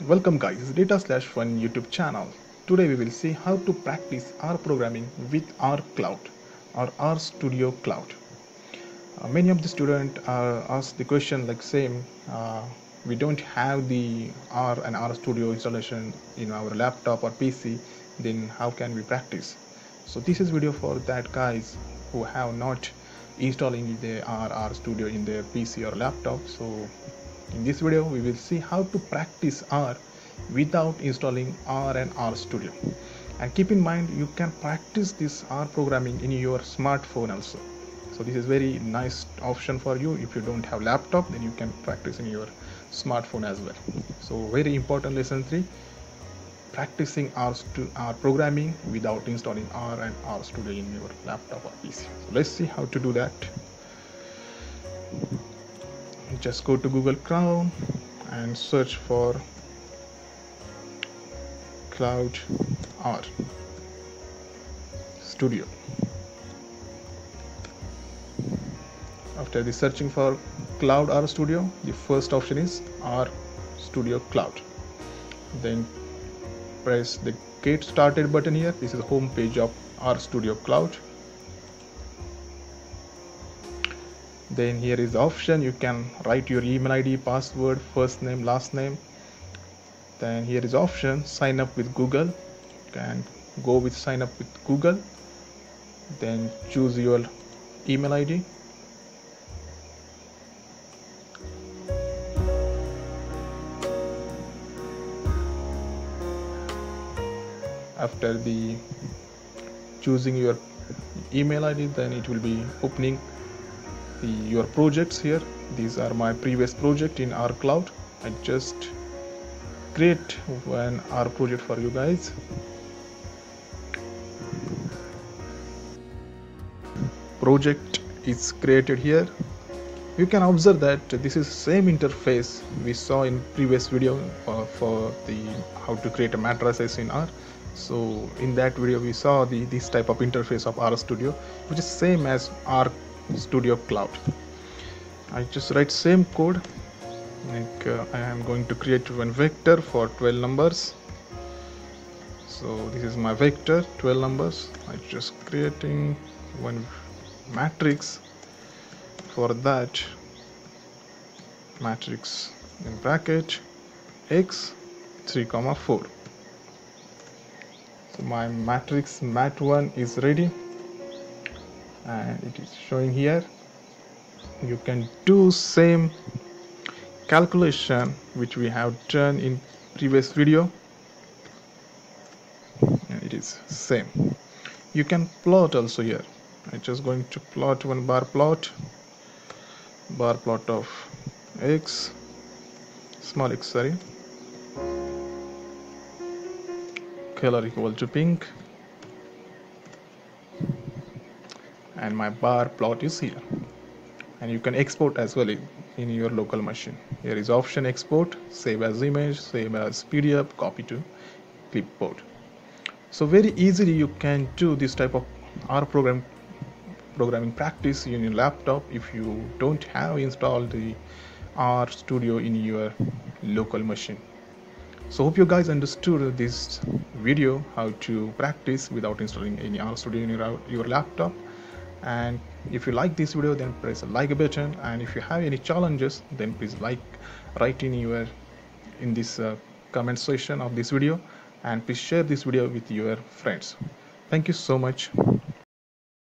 Welcome guys, this is Data/Fun YouTube channel. Today we will see how to practice R programming with R Cloud or RStudio Cloud. Many of the students are asked the question like same, we don't have the R and RStudio installation in our laptop or PC, then how can we practice? So this is video for that guys who have not installing the RStudio in their PC or laptop. So in this video we will see how to practice R without installing R and RStudio. And keep in mind, you can practice this R programming in your smartphone also. So this is very nice option for you. If you don't have laptop, then you can practice in your smartphone as well. So very important lesson 3, practicing R programming without installing R and RStudio in your laptop or PC. So let's see how to do that. Just go to Google Chrome and search for Cloud R Studio. After the searching for Cloud R Studio, the first option is RStudio Cloud. Then press the Get Started button here. This is the home page of RStudio Cloud. Then here is the option, you can write your email ID, password, first name, last name. Then here is option, sign up with Google. You can go with sign up with Google. Then choose your email ID. After the choosing your email ID, then it will be opening your projects here. These are my previous project in R Cloud. I just create one R project for you guys. Project is created here. You can observe that this is same interface we saw in previous video for the how to create a matrices in R. So in that video we saw this type of interface of RStudio, which is same as RStudio Cloud. I just write same code, like I am going to create one vector for 12 numbers. So this is my vector, 12 numbers. I just creating one matrix. For that, matrix in bracket x 3,4. So my matrix mat1 is ready and it is showing here. You can do same calculation which we have done in previous video, and it is same. You can plot also here. I'm just going to plot one bar plot of x, small x, sorry, color equal to pink, and my bar plot is here. And you can export as well in your local machine. Here is option export, save as image, save as PDF, copy to clipboard. So very easily you can do this type of R programming practice in your laptop if you don't have installed the RStudio in your local machine. So hope you guys understood this video how to practice without installing any RStudio in your laptop. And if you like this video, then press the like button, and if you have any challenges, then please write in this comment section of this video, and please share this video with your friends. Thank you so much.